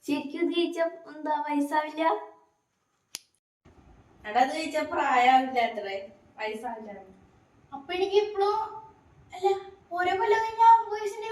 ശരിക്കും ജയിച്ച എന്താ വയസ്സാവില്ല? എടാ അത് ജയിച്ച പ്രായമാവില്ല, അത്ര വയസ്സാവില്ല. അപ്പൊ എനിക്ക് ഇപ്പോഴും അല്ല ഓരോ കൊല്ലം കഴിഞ്ഞാൽ വയസ്സിന്റെ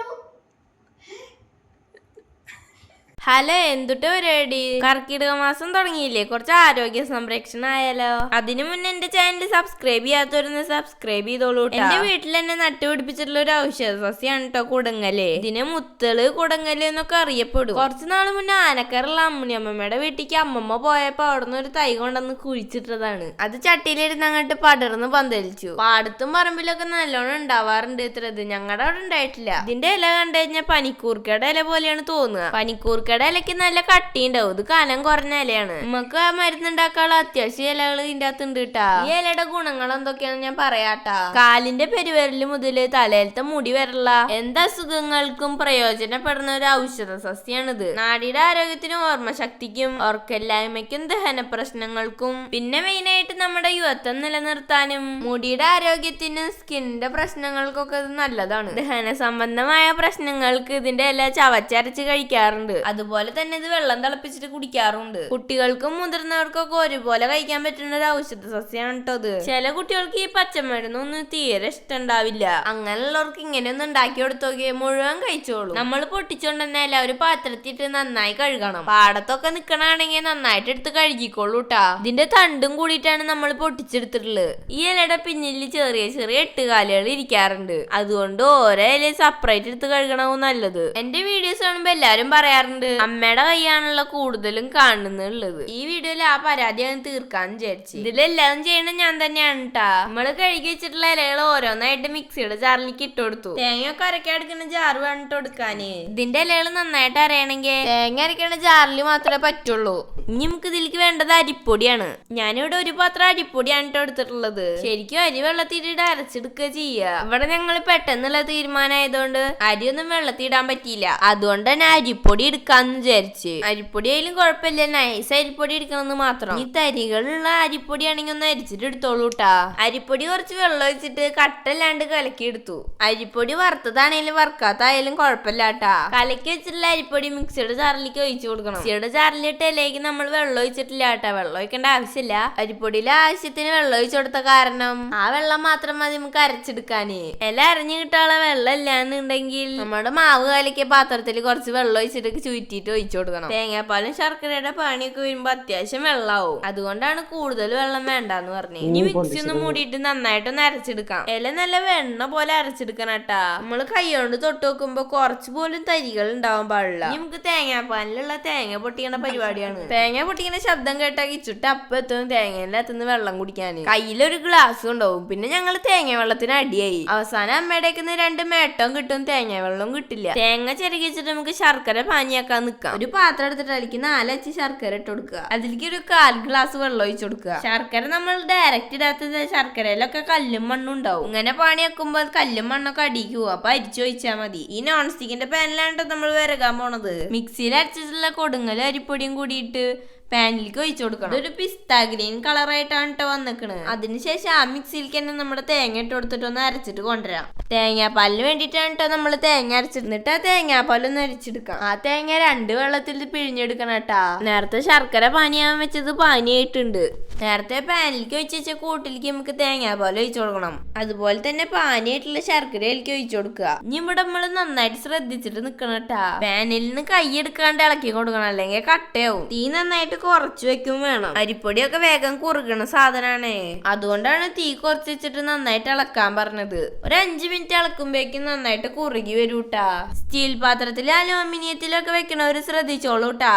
ഹലോ, എന്തുട്ട് പരിപാടി? കർക്കിടക മാസം തുടങ്ങിയില്ലേ, കുറച്ച് ആരോഗ്യ സംരക്ഷണം ആയാലോ? അതിനു മുന്നേ എന്റെ ചാനൽ സബ്സ്ക്രൈബ് ചെയ്യാത്തവരൊന്ന് സബ്സ്ക്രൈബ് ചെയ്തോളൂ. എന്റെ വീട്ടിൽ തന്നെ നട്ടുപിടിപ്പിച്ചിട്ടുള്ള ഒരു ഔഷധ സസ്യാണ് കേട്ടോ കുടങ്ങല്. ഇതിന് മുത്തള് കുടങ്ങല് എന്നൊക്കെ അറിയപ്പെടും. കുറച്ചു നാള് മുന്നേ ആനക്കറുള്ള അമ്മുണിയമ്മയുടെ വീട്ടിലേക്ക് അമ്മമ്മ പോയപ്പോ അവിടുന്ന് ഒരു തൈ കൊണ്ടുവന്ന് കുഴിച്ചിട്ടതാണ്. അത് ചട്ടിയിലിരുന്ന് അങ്ങോട്ട് പടർന്ന് പന്തലിച്ചു. പാടത്തും പറമ്പിലൊക്കെ നല്ലോണം ഉണ്ടാവാറുണ്ട്. ഇത്രത് ഞങ്ങളുടെ അവിടെ ഉണ്ടായിട്ടില്ല. ഇതിന്റെ ഇല കണ്ടു കഴിഞ്ഞാൽ പനിക്കൂർക്കയുടെ ഇല പോലെയാണ് തോന്നുക. പനിക്കൂർക്കയുടെ ഇലക്ക് നല്ല കട്ടി ഉണ്ടാവും. ഇത് കനം കുറഞ്ഞ ഇലയാണ്. നമുക്ക് ആ മരുന്നുണ്ടാക്കാനുള്ള അത്യാവശ്യ ഇലകൾ ഇതിന്റെ അകത്ത് ഉണ്ട് കേട്ടാ. ഈ ഇലയുടെ ഗുണങ്ങൾ എന്തൊക്കെയാണെന്ന് ഞാൻ പറയാട്ടാ. കാലിന്റെ പെരുവിരല് മുതല് തലയിലത്തെ മുടി വരല്ല എന്തസുഖങ്ങൾക്കും പ്രയോജനപ്പെടുന്ന ഒരു ഔഷധ സസ്യാണിത്. നാടിയുടെ ആരോഗ്യത്തിനും ഓർമ്മശക്തിക്കും ഓർക്കല്ലായ്മയ്ക്കും ദഹന പ്രശ്നങ്ങൾക്കും പിന്നെ മെയിനായിട്ട് നമ്മുടെ യുവത്വം നിലനിർത്താനും മുടിയുടെ ആരോഗ്യത്തിനും സ്കിന്നിന്റെ പ്രശ്നങ്ങൾക്കൊക്കെ ഇത് നല്ലതാണ്. ദഹന സംബന്ധമായ പ്രശ്നങ്ങൾക്ക് ഇതിന്റെ ഇല ചവച്ചരച്ച് കഴിക്കാറുണ്ട്. അതുപോലെ തന്നെ ഇത് വെള്ളം തിളപ്പിച്ചിട്ട് കുടിക്കാറുണ്ട്. കുട്ടികൾക്കും മുതിർന്നവർക്കൊക്കെ ഒരുപോലെ കഴിക്കാൻ പറ്റുന്ന ഒരു ഔഷധ സസ്യമാണ് കേട്ടോ ഇത്. ചില കുട്ടികൾക്ക് ഈ പച്ചമരുന്നൊന്നും തീരെ ഇഷ്ടമുണ്ടാവില്ല. അങ്ങനെയുള്ളവർക്ക് ഇങ്ങനെയൊന്നും ഉണ്ടാക്കി കൊടുത്തോക്കെ മുഴുവൻ കഴിച്ചോളൂ. നമ്മൾ പൊട്ടിച്ചോണ്ട് തന്നെ എല്ലാവരും പാത്രത്തിട്ട് നന്നായി കഴുകണം. പാടത്തൊക്കെ നിക്കണാണെങ്കിൽ നന്നായിട്ട് എടുത്ത് കഴുകിക്കോളൂ ട്ടാ. ഇതിന്റെ തണ്ടും കൂടിയിട്ടാണ് നമ്മൾ പൊട്ടിച്ചെടുത്തിട്ടുള്ളത്. ഈ ഇലയുടെ പിന്നിൽ ചെറിയ ചെറിയ എട്ടുകാലുകൾ ഇരിക്കാറുണ്ട്. അതുകൊണ്ട് ഓരോ ഇല സെപ്പറേറ്റ് എടുത്ത് കഴുകണവും നല്ലത്. എന്റെ വീഡിയോസ് കാണുമ്പോ എല്ലാരും പറയാറുണ്ട് അമ്മയുടെ കൈയാണല്ലോ കൂടുതലും കാണുന്നുള്ളത്. ഈ വീഡിയോയിൽ ആ പരാതി ഞാൻ തീർക്കാന്ന് വിചാരിച്ചു. ഇതിലെല്ലാം ചെയ്യണത് ഞാൻ തന്നെയാണ് ട്ടാ. നമ്മള് കഴുകി വെച്ചിട്ടുള്ള ഇലകൾ ഓരോന്നായിട്ട് മിക്സിയുടെ ജാറിലേക്ക് ഇട്ട് കൊടുത്തു. തേങ്ങയൊക്കെ അരക്കാൻ എടുക്കുന്ന ജാറ് വേണ്ടിട്ട് കൊടുക്കാന്. ഇതിന്റെ ഇലകൾ നന്നായിട്ട് അരയണമെങ്കിൽ തേങ്ങ അരക്കണ ജാറിൽ മാത്രമേ പറ്റുള്ളൂ. ഇനി നമുക്ക് ഇതിലേക്ക് വേണ്ടത് അരിപ്പൊടിയാണ്. ഞാനിവിടെ ഒരു പാത്രം അരിപ്പൊടിയാണ് ഇട്ട് എടുത്തിട്ടുള്ളത്. ശരിക്കും അരി വെള്ളത്തിയിട്ട് അരച്ചെടുക്കുക ചെയ്യുക. ഇവിടെ ഞങ്ങൾ പെട്ടെന്നുള്ള തീരുമാനമായതുകൊണ്ട് അരിയൊന്നും വെള്ളത്തിടാൻ പറ്റിയില്ല. അതുകൊണ്ട് തന്നെ അരിപ്പൊടി എടുക്കാന്ന് വിചാരിച്ച്. അരിപ്പൊടി ആയാലും കുഴപ്പമില്ല, നൈസ് അരിപ്പൊടി എടുക്കണമെന്ന് മാത്രം. ഈ തരികളുള്ള അരിപ്പൊടി ആണെങ്കിൽ ഒന്ന് അരിച്ചിട്ട് എടുത്തോളൂ ട്ടാ. അരിപ്പൊടി കുറച്ച് വെള്ളം ഒഴിച്ചിട്ട് കട്ടല്ലാണ്ട് കലക്കി എടുത്തു. അരിപ്പൊടി വറുത്തതാണേലും വറുക്കാത്തായാലും കുഴപ്പമില്ല ട്ടാ. കലക്കി വെച്ചിട്ടുള്ള അരിപ്പൊടി മിക്സിയുടെ ജാറിലേക്ക് ഒഴിച്ചു കൊടുക്കണം. മിക്സിയുടെ ജാറിലിട്ട് ഇലയ്ക്ക് നമ്മൾ വെള്ളം ഒഴിച്ചിട്ടില്ല ട്ടാ. വെള്ളം ഒഴിക്കേണ്ട ആവശ്യമില്ല. അരിപ്പൊടിയിലെ ആവശ്യത്തിന് വെള്ളം ഒഴിച്ചു കൊടുത്ത കാരണം ആ വെള്ളം മാത്രം മതി നമുക്ക് അരച്ചെടുക്കാന്. ഇല അരഞ്ഞു കിട്ടാനുള്ള വെള്ളം ഇല്ലാന്നുണ്ടെങ്കിൽ നമ്മുടെ മാവ് കലക്കിയ പാത്രത്തിൽ കുറച്ച് വെള്ളം ഒഴിച്ചിട്ട് ചുറ്റിട്ട് ഒഴിച്ചു കൊടുക്കണം. തേങ്ങാപ്പാലും ശർക്കരയുടെ പാനിയൊക്കെ വരുമ്പോ അത്യാവശ്യം വെള്ളമാവും. അതുകൊണ്ടാണ് കൂടുതൽ വെള്ളം വേണ്ടെന്ന് പറഞ്ഞത്. ഇനി മിക്സി ഒന്ന് മൂടിയിട്ട് നന്നായിട്ടൊന്ന് അരച്ചെടുക്കാം. ഇല നല്ല വെണ്ണ പോലെ അരച്ചെടുക്കണം കേട്ടാ. നമ്മള് കൈകൊണ്ട് തൊട്ട് നോക്കുമ്പോ കുറച്ച് പോലും തരികൾ ഉണ്ടാവാൻ പാടില്ല. ഇനി നമുക്ക് തേങ്ങാപ്പാലിലുള്ള തേങ്ങ പൊട്ടിക്കണ പരിപാടിയാണ്. തേങ്ങ പൊട്ടിക്കണ ശബ്ദം കേട്ടാ കിച്ചുട്ട് അപ്പൊ എത്തും തേങ്ങയുടെ അകത്തുനിന്ന് വെള്ളം കുടിക്കാന്. കയ്യിലൊരു ഗ്ലാസ് ഉണ്ടാവും. പിന്നെ ഞങ്ങള് തേങ്ങ വെള്ളത്തിന് അടിയായി. അവസാനം അമ്മയുടെ രണ്ട് മേട്ടവും കിട്ടും, തേങ്ങ വെള്ളവും കിട്ടില്ല. തേങ്ങ ചെറുകിച്ചിട്ട് നമുക്ക് ശർക്കര പാനിയാക്കാൻ നിക്കാം. ഒരു പാത്രം എടുത്തിട്ട് അതിലേക്ക് 4 അച്ച് ശർക്കര ഇട്ട് കൊടുക്കുക. അതിലേക്ക് ഒരു 1/4 ഗ്ലാസ് വെള്ളം ഒഴിച്ചു കൊടുക്കുക. ശർക്കര നമ്മൾ ഡയറക്റ്റ് ഇടാത്തത് ശർക്കരയിലൊക്കെ കല്ലും മണ്ണും ഉണ്ടാവും. ഇങ്ങനെ പാനി വെക്കുമ്പോൾ കല്ലും മണ്ണൊക്കെ അടിക്കുക. അപ്പൊ അരിച്ചൊഴിച്ചാൽ മതി. ഈ നോൺ സ്റ്റിക്കിന്റെ പാനിലാണ് നമ്മൾ വിരകാൻ പോണത്. മിക്സിയിൽ അരച്ചിട്ടുള്ള കൊടുങ്ങലും അരിപ്പൊടിയും കൂടിയിട്ട് പാനിലേക്ക് ഒഴിച്ചു കൊടുക്കണം. ഒരു പിസ്ത ഗ്രീൻ കളറായിട്ടാണ് കേട്ടോ വന്നിക്കണത്. അതിനുശേഷം ആ മിക്സിയിലേക്ക് തന്നെ നമ്മുടെ തേങ്ങ ഇട്ട് കൊടുത്തിട്ട് ഒന്ന് അരച്ചിട്ട് കൊണ്ടുവരാം. തേങ്ങാപ്പാലിന് വേണ്ടിയിട്ടാണ് കേട്ടോ നമ്മൾ തേങ്ങ അരച്ചിരുന്നിട്ട് ആ തേങ്ങാപ്പാലൊന്ന് അരിച്ചെടുക്കാം. ആ തേങ്ങ 2 വെള്ളത്തിൽ പിഴിഞ്ഞെടുക്കണം കേട്ടാ. നേരത്തെ ശർക്കര പാനിയാവാൻ വെച്ചത് പാനിയായിട്ടുണ്ട്. നേരത്തെ പാനിലേക്ക് ഒഴിച്ച് വെച്ച കൂട്ടിലേക്ക് നമുക്ക് തേങ്ങാപ്പാൽ ഒഴിച്ചു കൊടുക്കണം. അതുപോലെ തന്നെ പാനിയായിട്ടുള്ള ശർക്കരയിലേക്ക് ഒഴിച്ചു കൊടുക്കുക. ഇനി ഇവിടെ നമ്മൾ നന്നായിട്ട് ശ്രദ്ധിച്ചിട്ട് നിക്കണം കേട്ടാ. പാനിൽ നിന്ന് കൈ എടുക്കാണ്ട് ഇളക്കി കൊടുക്കണം, അല്ലെങ്കിൽ കട്ടയാവും. തീ നന്നായിട്ട് കുറച്ച് വെക്കും വേണം. അരിപ്പൊടിയൊക്കെ വേഗം കുറുകണ സാധനമാണ്. അതുകൊണ്ടാണ് തീ കുറച്ച് വെച്ചിട്ട് നന്നായിട്ട് ഇളക്കാൻ പറഞ്ഞത്. ഒരു 5 മിനിറ്റ് ഇളക്കുമ്പോഴേക്കും നന്നായിട്ട് കുറുകി വരൂട്ടാ. സ്റ്റീൽ പാത്രത്തിലും അലുമിനിയത്തിലൊക്കെ വെക്കണവര് ശ്രദ്ധിച്ചോളൂട്ടാ.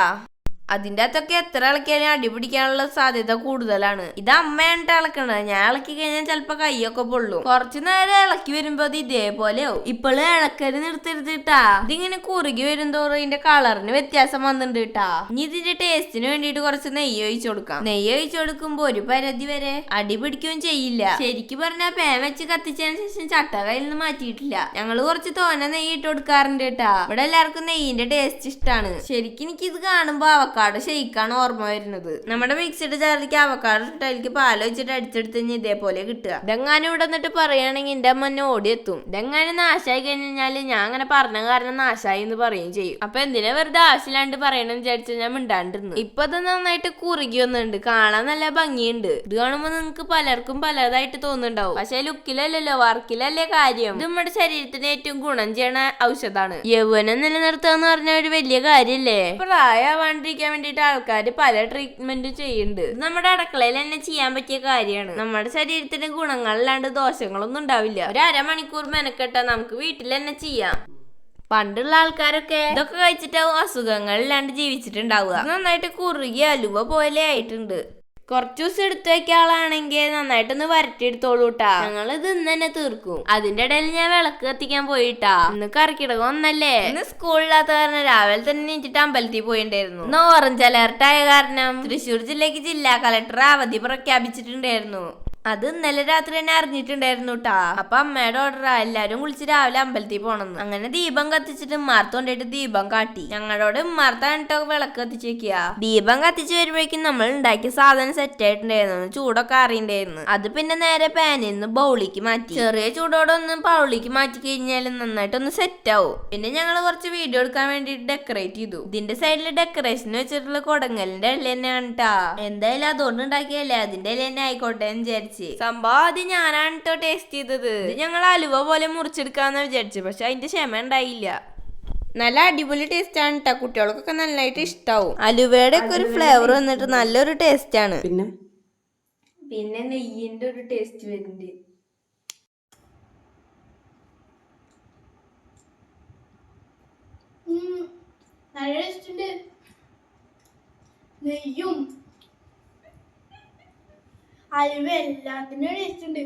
അതിന്റെ അകത്തൊക്കെ എത്ര ഇളക്കിയാലും അടിപിടിക്കാനുള്ള സാധ്യത കൂടുതലാണ്. ഇത് അമ്മയാണ് ഇളക്കണത്. ഞാൻ ഇളക്കി കഴിഞ്ഞാൽ ചിലപ്പോ കൈയൊക്കെ പൊള്ളും. കുറച്ചു നേരം ഇളക്കി വരുമ്പോ അത് ഇതേപോലെയാവും. ഇപ്പോഴും ഇളക്കല് നിർത്തരുതിട്ടാ. ഇതിങ്ങനെ കുറുകി വരുന്തോറും ഇതിന്റെ കളറിന് വ്യത്യാസം വന്നിട്ടുണ്ട് കേട്ടാ. ഇനി ഇതിന്റെ ടേസ്റ്റിന് വേണ്ടിയിട്ട് കുറച്ച് നെയ്യ് ഒഴിച്ചു കൊടുക്കാം. നെയ്യ് ഒഴിച്ചു കൊടുക്കുമ്പോ ഒരു പരിധി വരെ അടി പിടിക്കുകയും ചെയ്യില്ല. ശരിക്കും പറഞ്ഞാൽ പാൻ വെച്ച് കത്തിച്ചതിന് ശേഷം ചട്ട കയ്യിൽ നിന്ന് മാറ്റിയിട്ടില്ല. ഞങ്ങള് കുറച്ച് തോന നെയ്യ് ഇട്ട് കൊടുക്കാറുണ്ട് കേട്ടാ. ഇവിടെ എല്ലാവർക്കും നെയ്യിന്റെ ടേസ്റ്റ് ഇഷ്ടമാണ്. ശരിക്കും എനിക്ക് ഇത് കാണുമ്പോ അവക്കാ അവക്കാടോ ഷെയ്ക്കാണ് ഓർമ്മ വരുന്നത്. നമ്മുടെ മിക്സിഡ് ജാറിലേക്ക് അവക്കാടോ ഇട്ട് അതിലേക്ക് പാൽ വെച്ചിട്ട് അടിച്ചെടുത്ത് ഇതേപോലെ കിട്ടുക. ഇതെങ്ങാനും ഇവിടെ നിന്നിട്ട് പറയുകയാണെങ്കിൽ എന്റെ അമ്മ ഓടിയെത്തും. ഇതെങ്ങാനും നാശായി കഴിഞ്ഞാല് ഞാൻ അങ്ങനെ പറഞ്ഞ കാരണം നാശായി എന്ന് പറയുകയും ചെയ്യും. അപ്പൊ എന്തിനാ വെറുതെ ആവശ്യമില്ലാണ്ട് പറയണമെന്ന് വിചാരിച്ചാൽ ഞാൻ മിണ്ടാണ്ടിരുന്നു. ഇപ്പൊ അത് നന്നായിട്ട് കുറുകി വന്നിട്ടുണ്ട്, കാണാൻ നല്ല ഭംഗിയുണ്ട്. ഇത് കാണുമ്പോ നിങ്ങൾക്ക് പലർക്കും പലതായിട്ട് തോന്നുന്നുണ്ടാവും, പക്ഷെ ലുക്കിലല്ലല്ലോ വർക്കിലല്ലേ കാര്യം. ഇത് നമ്മുടെ ശരീരത്തിന് ഏറ്റവും ഗുണം ചെയ്യണ ഔഷധമാണ്. യൗവനം നിലനിർത്തുക എന്ന് പറഞ്ഞ ഒരു വലിയ കാര്യല്ലേ. പ്രായമാവാണ്ടിരിക്കാൻ വേണ്ടിട്ട് ആൾക്കാർ പല ട്രീറ്റ്മെന്റും ചെയ്യുന്നുണ്ട്. ഇത് നമ്മുടെ അടുക്കളയിൽ തന്നെ ചെയ്യാൻ പറ്റിയ കാര്യമാണ്. നമ്മുടെ ശരീരത്തിന് ഗുണങ്ങളല്ലാണ്ട് ദോഷങ്ങളൊന്നും ഉണ്ടാവില്ല. ഒരു അരമണിക്കൂർ മെനക്കെട്ടാ നമുക്ക് വീട്ടിൽ തന്നെ ചെയ്യാം. പണ്ടുള്ള ആൾക്കാരൊക്കെ ഇതൊക്കെ കഴിച്ചിട്ടാവും അസുഖങ്ങളില്ലാണ്ട് ജീവിച്ചിട്ടുണ്ടാവുക. നന്നായിട്ട് കുറുകിയ അലുവ പോലെ ആയിട്ടുണ്ട്. കുറച്ചു ദിവസം എടുത്തു വെക്കാൻ ആളാണെങ്കിൽ നന്നായിട്ടൊന്ന് വരട്ടിയെടുത്തോളൂട്ടാ. ഞങ്ങൾ ഇത് ഇന്ന് തന്നെ തീർക്കും. അതിന്റെ ഇടയിൽ ഞാൻ വിളക്ക് കത്തിക്കാൻ പോയിട്ടാ. ഇന്ന് കർക്കിടകം ഒന്നല്ലേ. ഇന്ന് സ്കൂളില്ലാത്ത കാരണം രാവിലെ തന്നെ നീച്ചിട്ട് അമ്പലത്തിൽ പോയിണ്ടായിരുന്നു. ഇന്ന് ഓറഞ്ച് അലർട്ട് ആയ കാരണം തൃശ്ശൂർ ജില്ലക്ക് ജില്ലാ കളക്ടർ അവധി പ്രഖ്യാപിച്ചിട്ടുണ്ടായിരുന്നു. അത് ഇന്നലെ രാത്രി തന്നെ അറിഞ്ഞിട്ടുണ്ടായിരുന്നു ട്ടാ. അപ്പൊ അമ്മയുടെ ഓർഡറാ എല്ലാരും കുളിച്ച് രാവിലെ അമ്പലത്തിൽ പോണെന്ന്. അങ്ങനെ ദീപം കത്തിച്ചിട്ട് ഉമ്മാർത്ത് കൊണ്ടിട്ട് ദീപം കാട്ടി. ഞങ്ങളോട് ഉമ്മാർത്താണിട്ടോ വിളക്ക് കത്തിച്ച് വെക്കുക. ദീപം കത്തിച്ച് വരുമ്പോഴേക്കും നമ്മൾ ഉണ്ടാക്കിയ സാധനം സെറ്റ് ആയിട്ടുണ്ടായിരുന്നു. ചൂടൊക്കെ അറിയണ്ടായിരുന്നു. അത് പിന്നെ നേരെ പാനിൽ നിന്ന് ബൗളിക്ക് മാറ്റി. ചെറിയ ചൂടോടെ ഒന്ന് ബൗളിക്ക് മാറ്റി കഴിഞ്ഞാൽ നന്നായിട്ടൊന്ന് സെറ്റ് ആവും. പിന്നെ ഞങ്ങൾ കുറച്ച് വീഡിയോ എടുക്കാൻ വേണ്ടിട്ട് ഡെക്കറേറ്റ് ചെയ്തു. ഇതിന്റെ സൈഡിൽ ഡെക്കറേഷൻ വെച്ചിട്ടുള്ള കൊടങ്ങലിന്റെ ഇല തന്നെയാണ് ട്ടാ. എന്തായാലും അതുകൊണ്ട് ഉണ്ടാക്കിയല്ലേ, അതിന്റെ ഇല തന്നെ ആയിക്കോട്ടെ എന്ന് വിചാരിച്ചു. സംഭവം ആദ്യം ഞാനാണ് കേട്ടോ ടേസ്റ്റ് ചെയ്തത്. ഇത് ഞങ്ങൾ അലുവ പോലെ മുറിച്ചെടുക്കാന്ന് വിചാരിച്ചു, പക്ഷെ അതിന്റെ ക്ഷമ ഉണ്ടായില്ല. നല്ല അടിപൊളി ടേസ്റ്റ് ആണ് കേട്ടോ. കുട്ടികൾക്കൊക്കെ നന്നായിട്ട് ഇഷ്ടാവും. അലുവയുടെ ഒക്കെ ഒരു ഫ്ലേവർ വന്നിട്ട് നല്ലൊരു ടേസ്റ്റ് ആണ്. പിന്നെ നെയ്യിന്റെ ഒരു ടേസ്റ്റ് വരുന്നുണ്ട്. നല്ല ടേസ്റ്റ് ഉണ്ട്. നെയ്യും അലുവ എല്ലാത്തിനും ടേസ്റ്റ് ഉണ്ട്.